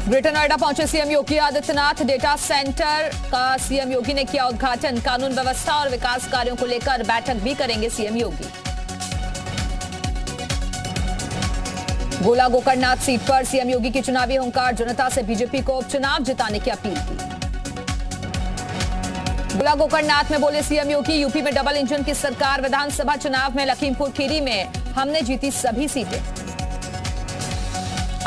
Greater Noida पहुंचे CM Yogi Adityanath. Data centre का CM योगी ने किया उद्घाटन। कानून व्यवस्था और विकास कार्यों को लेकर बैठक भी करेंगे सीएम योगी। गोला गोकर्णनाथ सीट पर सीएम योगी की चुनावी हुंकार। जनता से बीजेपी को उपचुनाव जिताने की अपील की। गोला गोकर्णनाथ में बोले सीएम योगी, यूपी में डबल इंजन की सरकार। विधानसभा चुनाव में लखीमपुर खीरी में हमने जीती सभी सीटें।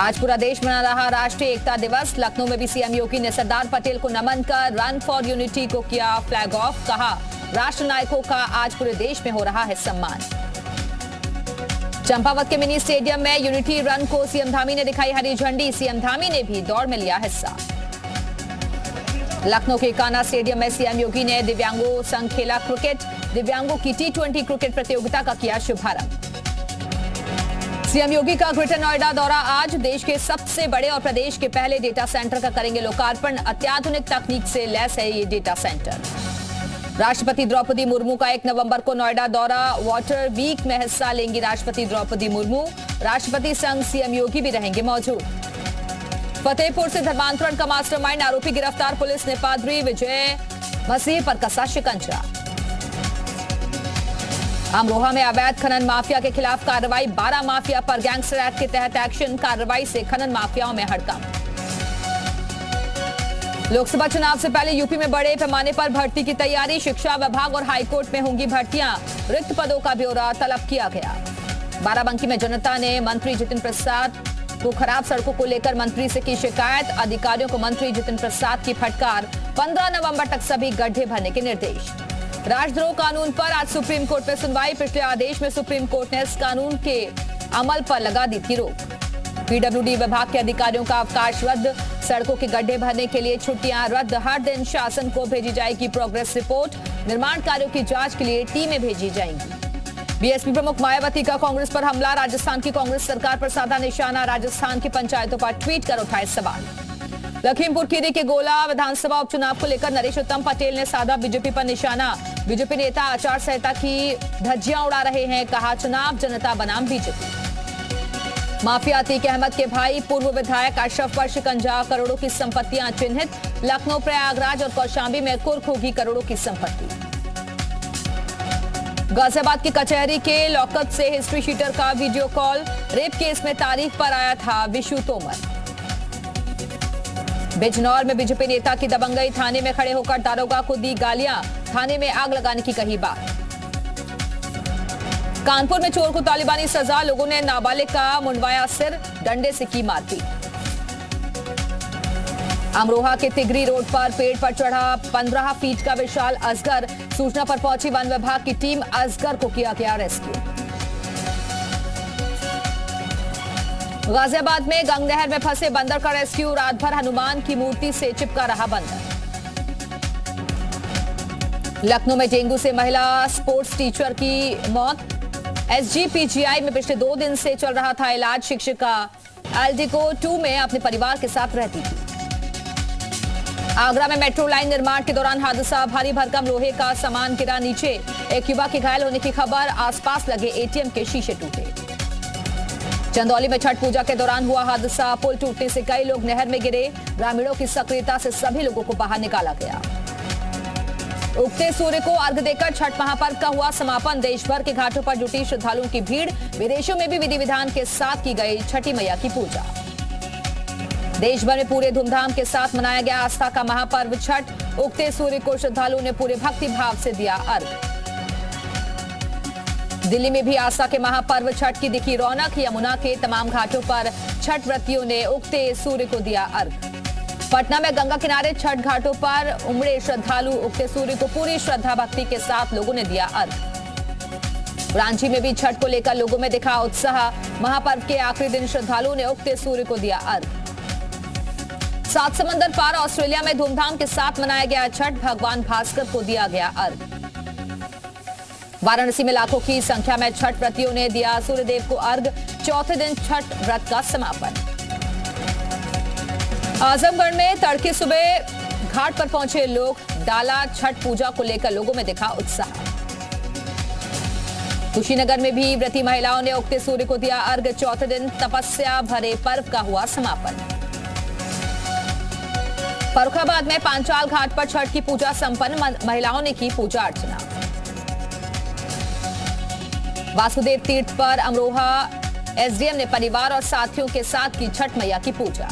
आज पूरा देश मना रहा राष्ट्रीय एकता दिवस। लखनऊ में भी सीएम योगी ने सरदार पटेल को नमन कर रन फॉर यूनिटी को किया फ्लैग ऑफ। कहा, राष्ट्र नायकों का आज पूरे देश में हो रहा है सम्मान। चंपावत के मिनी स्टेडियम में यूनिटी रन को सीएम धामी ने दिखाई हरी झंडी। सीएम धामी ने भी दौड़ में लिया हिस्सा। लखनऊ के कान्हा स्टेडियम में सीएम योगी ने दिव्यांगों संग खेला क्रिकेट। दिव्यांगों की T20 क्रिकेट प्रतियोगिता का किया शुभारंभ। सीएम योगी का ग्रेटर नोएडा दौरा आज। देश के सबसे बड़े और प्रदेश के पहले डेटा सेंटर का करेंगे लोकार्पण। अत्याधुनिक तकनीक से लैस है ये डेटा सेंटर। राष्ट्रपति द्रौपदी मुर्मू का 1 नवंबर को नोएडा दौरा। वाटर वीक में हिस्सा लेंगी राष्ट्रपति द्रौपदी मुर्मू। राष्ट्रपति संग सीएम योगी भी रहेंगे मौजूद। फतेहपुर से धर्मांतरण का मास्टरमाइंड आरोपी गिरफ्तार। पुलिस ने पादरी विजय मसीह पर कसा शिकंजा। अमरोहा में अवैध खनन माफिया के खिलाफ कार्रवाई। 12 माफिया पर गैंगस्टर एक्ट के तहत एक्शन। कार्रवाई से खनन माफियाओं में हड़कंप। लोकसभा चुनाव से पहले यूपी में बड़े पैमाने पर भर्ती की तैयारी। शिक्षा विभाग और हाईकोर्ट में होंगी भर्तियां। रिक्त पदों का ब्यौरा तलब किया गया। बाराबंकी में जनता ने मंत्री जितिन प्रसाद को खराब सड़कों को लेकर मंत्री से की शिकायत। अधिकारियों को मंत्री जितिन प्रसाद की फटकार। 15 नवंबर तक सभी गड्ढे भरने के निर्देश। राजद्रोह कानून पर आज सुप्रीम कोर्ट में सुनवाई। पिछले आदेश में सुप्रीम कोर्ट ने इस कानून के अमल पर लगा दी थी रोक। पीडब्ल्यूडी विभाग के अधिकारियों का अवकाश रद्द। सड़कों के गड्ढे भरने के लिए छुट्टियां रद्द। हर दिन शासन को भेजी जाएगी प्रोग्रेस रिपोर्ट। निर्माण कार्यों की जांच के लिए टीमें भेजी जाएंगी। बीएसपी प्रमुख मायावती का कांग्रेस पर हमला। राजस्थान की कांग्रेस सरकार पर साधा निशाना। राजस्थान की पंचायतों पर ट्वीट कर उठाए सवाल। लखीमपुर खीरी के गोला विधानसभा उपचुनाव को लेकर नरेश उत्तम पटेल ने साधा बीजेपी पर निशाना। बीजेपी नेता आचार संहिता की धज्जियां उड़ा रहे हैं। कहा, चुनाव जनता बनाम बीजेपी। माफिया अतीक अहमद के भाई पूर्व विधायक अशरफ पर शिकंजा। करोड़ों की संपत्तियां चिन्हित। लखनऊ, प्रयागराज और कौशाम्बी में कुर्क होगी करोड़ों की संपत्ति। गाजियाबाद की कचहरी के लॉकअप से हिस्ट्री शीटर का वीडियो कॉल। रेप केस में तारीख पर आया था विशु तोमर। बिजनौर में बीजेपी नेता की दबंगई। थाने में खड़े होकर दारोगा को दी गालियां। थाने में आग लगाने की कही बात। कानपुर में चोर को तालिबानी सजा। लोगों ने नाबालिग का मुंडवाया सिर। डंडे से की मारपीट। अमरोहा के तिगरी रोड पर पेड़ पर चढ़ा 15 फीट का विशाल अजगर। सूचना पर पहुंची वन विभाग की टीम। अजगर को किया गया रेस्क्यू। गाजियाबाद में गंग नहर में फंसे बंदर का रेस्क्यू। रात भर हनुमान की मूर्ति से चिपका रहा बंदर। लखनऊ में डेंगू से महिला स्पोर्ट्स टीचर की मौत। एसजीपीजीआई में पिछले 2 दिन से चल रहा था इलाज। शिक्षिका एल्डिको 2 में अपने परिवार के साथ रहती थी। आगरा में मेट्रो लाइन निर्माण के दौरान हादसा। भारी भरकम लोहे का सामान गिरा नीचे। एक युवक के घायल होने की खबर। आसपास लगे एटीएम के शीशे टूटे। चंदौली में छठ पूजा के दौरान हुआ हादसा। पुल टूटने से कई लोग नहर में गिरे। ग्रामीणों की सक्रियता से सभी लोगों को बाहर निकाला गया। उगते सूर्य को अर्घ्य देकर छठ महापर्व का हुआ समापन। देश भर के घाटों पर जुटी श्रद्धालुओं की भीड़। विदेशों में भी विधि विधान के साथ की गई छठी मैया की पूजा। देश भर में पूरे धूमधाम के साथ मनाया गया आस्था का महापर्व छठ। उगते सूर्य को श्रद्धालुओं ने पूरे भक्ति भाव से दिया अर्घ्य। दिल्ली में भी आस्था के महापर्व छठ की दिखी रौनक। यमुना के तमाम घाटों पर छठ व्रतियों ने उगते सूर्य को दिया अर्घ्य। पटना में गंगा किनारे छठ घाटों पर उमड़े श्रद्धालु। उगते सूर्य को पूरी श्रद्धा भक्ति के साथ लोगों ने दिया अर्घ्य। रांची में भी छठ को लेकर लोगों में दिखा उत्साह। महापर्व के आखिरी दिन श्रद्धालुओं ने उगते सूर्य को दिया अर्घ्य। 7 समंदर पार ऑस्ट्रेलिया में धूमधाम के साथ मनाया गया छठ। भगवान भास्कर को दिया गया अर्घ्य। वाराणसी में लाखों की संख्या में छठ व्रतियों ने दिया सूर्यदेव को अर्घ्य। चौथे दिन छठ व्रत का समापन। आजमगढ़ में तड़के सुबह घाट पर पहुंचे लोग। डाला छठ पूजा को लेकर लोगों में दिखा उत्साह। कुशीनगर में भी व्रती महिलाओं ने उगते सूर्य को दिया अर्घ्य। चौथे दिन तपस्या भरे पर्व का हुआ समापन। फर्रुखाबाद में पांचाल घाट पर छठ की पूजा संपन्न, महिलाओं ने की पूजा अर्चना। वासुदेव तीर्थ पर अमरोहा एसडीएम ने परिवार और साथियों के साथ की छठ मैया की पूजा।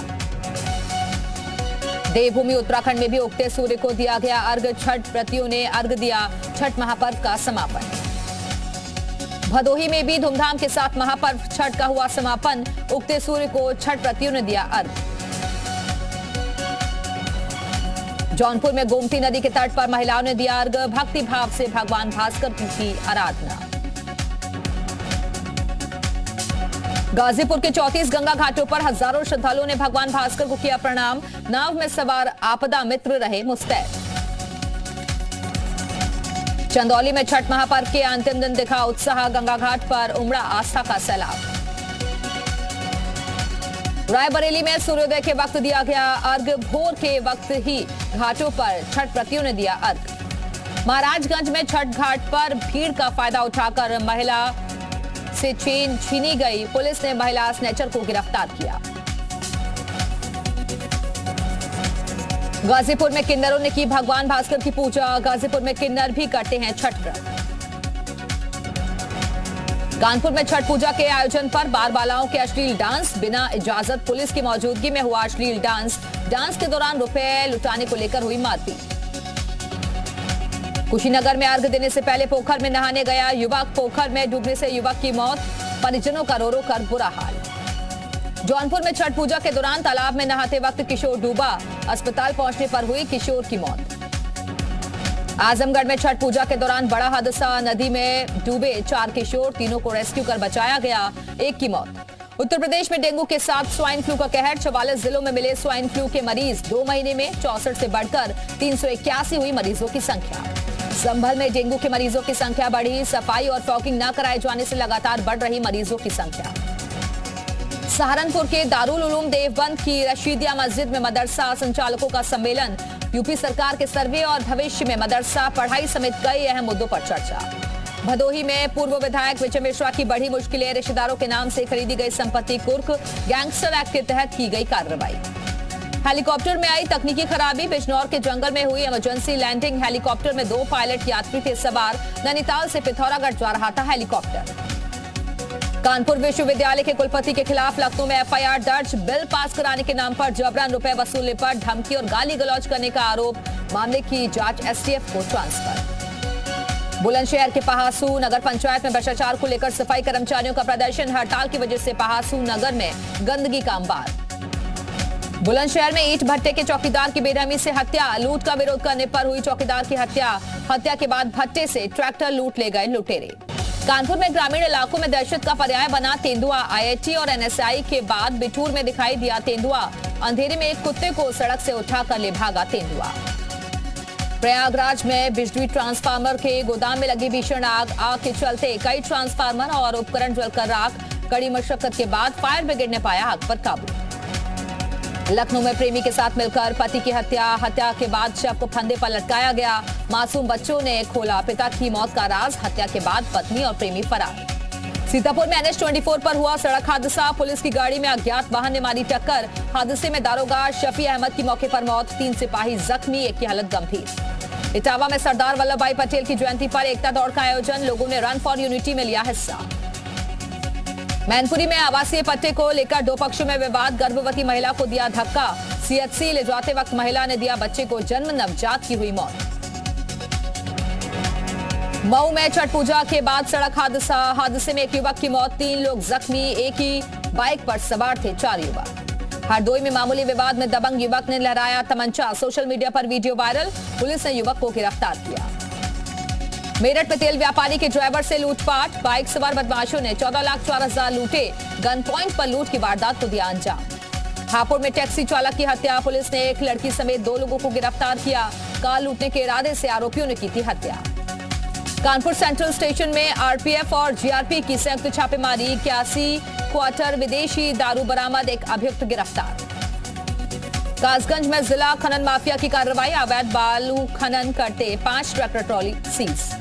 देवभूमि उत्तराखंड में भी उगते सूर्य को दिया गया अर्घ, छठ व्रतियों ने अर्घ दिया, छठ महापर्व का समापन। भदोही में भी धूमधाम के साथ महापर्व छठ का हुआ समापन, उगते सूर्य को छठ व्रतियों ने दिया अर्घ। जौनपुर में गोमती नदी के तट पर महिलाओं ने दिया अर्घ, भक्ति भाव से भगवान भास्कर की आराधना। गाजीपुर के 34 गंगा घाटों पर हजारों श्रद्धालुओं ने भगवान भास्कर को किया प्रणाम, नाव में सवार आपदा मित्र रहे मुस्तैद। चंदौली में छठ महापर्व के अंतिम दिन दिखा उत्साह, गंगा घाट पर उमड़ा आस्था का सैलाब। रायबरेली में सूर्योदय के वक्त दिया गया अर्घ, भोर के वक्त ही घाटों पर छठ व्रतियों ने दिया अर्घ। महाराजगंज में छठ घाट पर भीड़ का फायदा उठाकर महिला से चेन छीनी गई, पुलिस ने महिला स्नेचर को गिरफ्तार किया। गाजीपुर में किन्नरों ने की भगवान भास्कर की पूजा, गाजीपुर में किन्नर भी करते हैं छठ व्रत। कानपुर में छठ पूजा के आयोजन पर बार बालाओं के अश्लील डांस, बिना इजाजत पुलिस की मौजूदगी में हुआ अश्लील डांस, डांस के दौरान रुपए लुटाने को लेकर हुई मारपीट। कुशीनगर में अर्घ देने से पहले पोखर में नहाने गया युवक, पोखर में डूबने से युवक की मौत, परिजनों का रो रो कर बुरा हाल। जौनपुर में छठ पूजा के दौरान तालाब में नहाते वक्त किशोर डूबा, अस्पताल पहुंचने पर हुई किशोर की मौत। आजमगढ़ में छठ पूजा के दौरान बड़ा हादसा, नदी में डूबे 4 किशोर, तीनों को रेस्क्यू कर बचाया गया, एक की मौत। उत्तर प्रदेश में डेंगू के साथ स्वाइन फ्लू का कहर, 44 जिलों में मिले स्वाइन फ्लू के मरीज, 2 महीने में 64 से बढ़कर 381 हुई मरीजों की संख्या। संभल में डेंगू के मरीजों की संख्या बढ़ी, सफाई और फॉगिंग न कराए जाने से लगातार बढ़ रही मरीजों की संख्या। सहारनपुर के दारुल उलूम देवबंद की रशीदिया मस्जिद में मदरसा संचालकों का सम्मेलन, यूपी सरकार के सर्वे और भविष्य में मदरसा पढ़ाई समेत कई अहम मुद्दों पर चर्चा। भदोही में पूर्व विधायक विजय मिश्रा की बढ़ी मुश्किलें, रिश्तेदारों के नाम से खरीदी गई संपत्ति कुर्क, गैंगस्टर एक्ट के तहत की गई कार्रवाई। हेलीकॉप्टर में आई तकनीकी खराबी, बिजनौर के जंगल में हुई इमरजेंसी लैंडिंग, हेलीकॉप्टर में 2 पायलट यात्री थे सवार, नैनीताल से पिथौरागढ़ जा रहा था हेलीकॉप्टर। कानपुर विश्वविद्यालय के कुलपति के खिलाफ लखनऊ में एफआईआर दर्ज, बिल पास कराने के नाम पर जबरन रुपए वसूलने पर धमकी और गाली गलौज करने का आरोप, मामले की जांच एसटीएफ को ट्रांसफर। बुलंदशहर के पहासू नगर पंचायत में भ्रष्टाचार को लेकर सफाई कर्मचारियों का प्रदर्शन, हड़ताल की वजह से पहासू नगर में गंदगी का अंबार। बुलंदशहर में ईंट भट्टे के चौकीदार की बेरहमी से हत्या, लूट का विरोध करने पर हुई चौकीदार की हत्या, हत्या के बाद भट्टे से ट्रैक्टर लूट ले गए लुटेरे। कानपुर में ग्रामीण इलाकों में दहशत का पर्याय बना तेंदुआ, आईआईटी और एनएसआई के बाद बिठूर में दिखाई दिया तेंदुआ, अंधेरे में एक कुत्ते को सड़क से उठाकर ले भागा तेंदुआ। प्रयागराज में बिजली ट्रांसफार्मर के गोदाम में लगी भीषण आग, आग के चलते कई ट्रांसफार्मर और उपकरण जलकर राख, कड़ी मशक्कत के बाद फायर ब्रिगेड ने पाया आग पर काबू। लखनऊ में प्रेमी के साथ मिलकर पति की हत्या, हत्या के बाद शव को फंदे पर लटकाया गया, मासूम बच्चों ने खोला पिता की मौत का राज, हत्या के बाद पत्नी और प्रेमी फरार। सीतापुर में NH-24 पर हुआ सड़क हादसा, पुलिस की गाड़ी में अज्ञात वाहन ने मारी टक्कर, हादसे में दारोगा शफी अहमद की मौके पर मौत, 3 सिपाही जख्मी, एक की हालत गंभीर। इटावा में सरदार वल्लभ भाई पटेल की जयंती पर एकता दौड़ का आयोजन, लोगों ने रन फॉर यूनिटी में लिया हिस्सा। मैनपुरी में आवासीय पट्टे को लेकर 2 पक्षों में विवाद, गर्भवती महिला को दिया धक्का, सीएचसी ले जाते वक्त महिला ने दिया बच्चे को जन्म, नवजात की हुई मौत। मऊ में छठ पूजा के बाद सड़क हादसा, हादसे में एक युवक की मौत, 3 लोग जख्मी, एक ही बाइक पर सवार थे 4 युवक। हरदोई में मामूली विवाद में दबंग युवक ने लहराया तमंचा, सोशल मीडिया पर वीडियो वायरल, पुलिस ने युवक को गिरफ्तार किया। मेरठ में तेल व्यापारी के ड्राइवर से लूटपाट, बाइक सवार बदमाशों ने 14,04,000 लूटे, गन पॉइंट पर लूट की वारदात को दिया अंजाम। हापुड़ में टैक्सी चालक की हत्या, पुलिस ने एक लड़की समेत 2 लोगों को गिरफ्तार किया, कार लूटने के इरादे से आरोपियों ने की थी हत्या। कानपुर सेंट्रल स्टेशन में आरपीएफ और जीआरपी की संयुक्त छापेमारी, 81 क्वार्टर विदेशी दारू बरामद, एक अभियुक्त गिरफ्तार। कासगंज में जिला खनन माफिया की कार्रवाई, अवैध बालू खनन करते 5 ट्रैक्टर ट्रॉली सीज।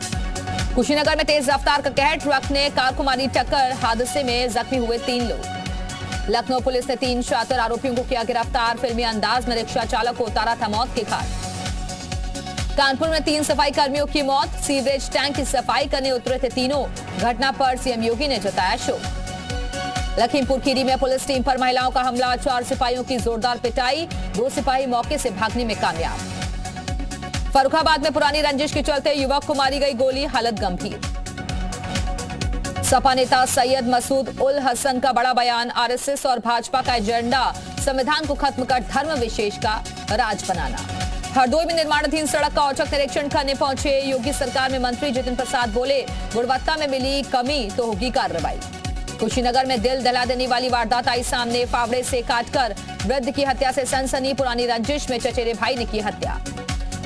कुशीनगर में तेज रफ्तार का कहर, ट्रक ने कार को मारी टक्कर, हादसे में जख्मी हुए 3 लोग। लखनऊ पुलिस ने 3 शातिर आरोपियों को किया गिरफ्तार। फिल्मी अंदाज में रिक्शा चालक को उतारा था मौत के घाट। कानपुर में 3 सफाई कर्मियों की मौत। सीवरेज टैंक की सफाई करने उतरे थे तीनों। घटना पर सीएम योगी ने जताया शोक। लखीमपुर खीरी में पुलिस टीम पर महिलाओं का हमला। 4 सिपाहियों की जोरदार पिटाई। 2 सिपाही मौके से भागने में कामयाब। फर्रुखाबाद में पुरानी रंजिश के चलते युवक को मारी गई गोली, हालत गंभीर। सपा नेता सैयद मसूद उल हसन का बड़ा बयान। आरएसएस और भाजपा का एजेंडा संविधान को खत्म कर धर्म विशेष का राज बनाना। हरदोई में निर्माणाधीन सड़क का औचक निरीक्षण करने पहुंचे योगी सरकार में मंत्री जितिन प्रसाद बोले, गुणवत्ता में मिली कमी तो होगी कार्रवाई। कुशीनगर में दिल दहला देने वाली वारदात आई सामने। फावड़े से काटकर वृद्ध की हत्या से सनसनी। पुरानी रंजिश में चचेरे भाई ने की हत्या।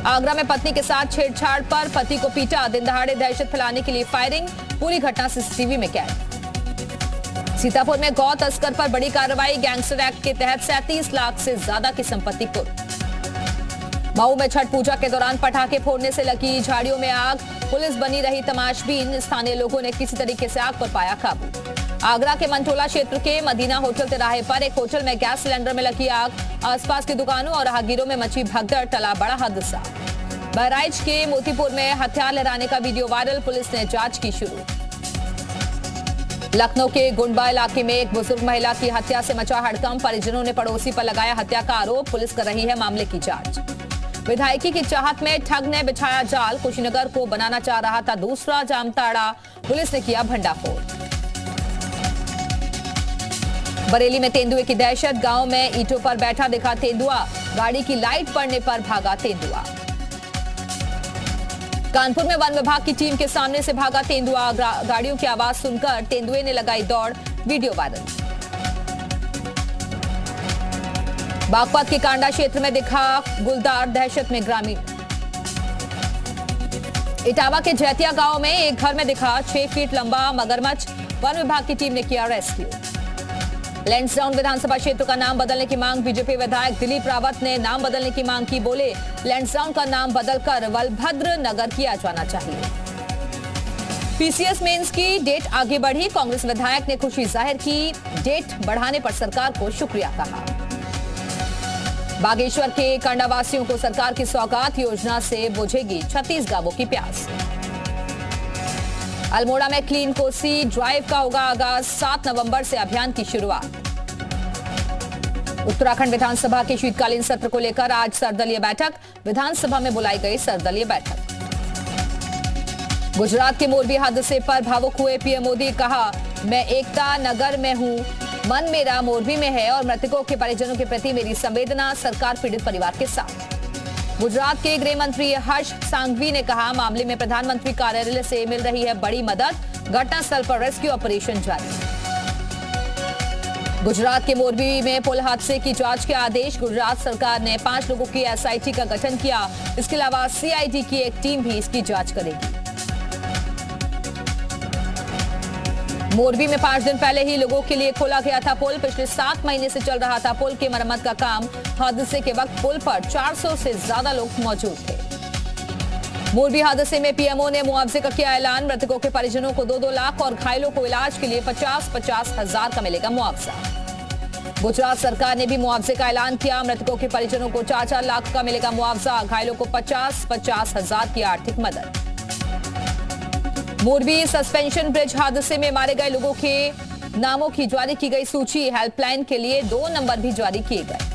आगरा में पत्नी के साथ छेड़छाड़ पर पति को पीटा। दिन दहाड़े दहशत फैलाने के लिए फायरिंग। पूरी घटना सीसीटीवी में कैद। सीतापुर में गौ तस्कर पर बड़ी कार्रवाई। गैंगस्टर एक्ट के तहत 37 लाख से ज्यादा की संपत्ति कुर्क। मऊ में छठ पूजा के दौरान पटाखे फोड़ने से लगी झाड़ियों में आग। पुलिस बनी रही तमाशबीन। स्थानीय लोगों ने किसी तरीके से आग पर पाया काबू। आगरा के मंटोला क्षेत्र के मदीना होटल तिराहे पर एक होटल में गैस सिलेंडर में लगी आग। आसपास की दुकानों और राहगीरों में मची भगदड़। टला बड़ा हादसा। बहराइच के मोतीपुर में हथियार लहराने का वीडियो वायरल। पुलिस ने जांच की शुरू। लखनऊ के गुंडा इलाके में एक बुजुर्ग महिला की हत्या से मचा हड़कंप। परिजनों ने पड़ोसी पर लगाया हत्या का आरोप। पुलिस कर रही है मामले की जांच। विधायकी की चाहत में ठग ने बिछाया जाल। कुशीनगर को बनाना चाह रहा था दूसरा जामताड़ा। पुलिस ने किया भंडाफोड़। बरेली में तेंदुए की दहशत। गांव में ईंटों पर बैठा दिखा तेंदुआ। गाड़ी की लाइट पड़ने पर भागा तेंदुआ। कानपुर में वन विभाग की टीम के सामने से भागा तेंदुआ। गाड़ियों की आवाज सुनकर तेंदुए ने लगाई दौड़। Video viral. बागपत के कांडा क्षेत्र में दिखा गुलदार। दहशत में ग्रामीण। इटावा के जैतिया गांव में एक घर में दिखा 6 फीट लंबा मगरमच्छ। वन विभाग की टीम ने किया रेस्क्यू। लैंसडाउन विधानसभा क्षेत्र का नाम बदलने की मांग। बीजेपी विधायक दिलीप रावत ने नाम बदलने की मांग की। बोले, लैंसडाउन का नाम बदलकर बलभद्र नगर किया जाना चाहिए। पीसीएस मेंस की डेट आगे बढ़ी। कांग्रेस विधायक ने खुशी जाहिर की। डेट बढ़ाने पर सरकार को शुक्रिया कहा। बागेश्वर के कांडावासियों को सरकार की सौगात योजना से बुझेगी 36 गांवों की प्यास। अल्मोड़ा में क्लीन कोसी ड्राइव का होगा आगाज। 7 नवंबर से अभियान की शुरुआत। उत्तराखंड विधानसभा के शीतकालीन सत्र को लेकर आज सर्वदलीय बैठक। विधानसभा में बुलाई गई सर्वदलीय बैठक। गुजरात के मोरबी हादसे पर भावुक हुए पीएम मोदी। कहा, मैं एकता नगर में हूं, मन मेरा मोरबी में है और मृतकों के परिजनों के प्रति मेरी संवेदना सरकार पीड़ित परिवार के साथ। गुजरात के गृह मंत्री हर्ष सांघवी ने कहा, मामले में प्रधानमंत्री कार्यालय से मिल रही है बड़ी मदद। घटनास्थल पर रेस्क्यू ऑपरेशन जारी। गुजरात के मोरबी में पुल हादसे की जांच के आदेश। गुजरात सरकार ने 5 लोगों की एसआईटी का गठन किया। इसके अलावा सीआईडी की एक टीम भी इसकी जांच करेगी। मोरबी में 5 दिन पहले ही लोगों के लिए खोला गया था पुल। पिछले 7 महीने से चल रहा था पुल की मरम्मत का काम। हादसे के वक्त पुल पर 400 से ज्यादा लोग मौजूद थे। मोरबी हादसे में पीएमओ ने मुआवजे का किया ऐलान। मृतकों के परिजनों को 2-2 लाख और घायलों को इलाज के लिए 50-50 हजार का मिलेगा मुआवजा। गुजरात सरकार ने भी मुआवजे का ऐलान किया। मृतकों के परिजनों को 4-4 लाख का मिलेगा मुआवजा। घायलों को 50-50 हजार की आर्थिक मदद। मोरबी सस्पेंशन ब्रिज हादसे में मारे गए लोगों के नामों की जारी की गई सूची। हेल्पलाइन के लिए 2 नंबर भी जारी किए गए।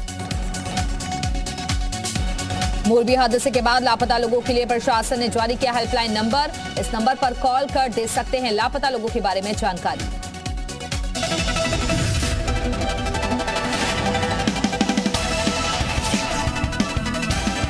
मोरबी हादसे के बाद लापता लोगों के लिए प्रशासन ने जारी किया हेल्पलाइन नंबर। इस नंबर पर कॉल कर दे सकते हैं लापता लोगों के बारे में जानकारी।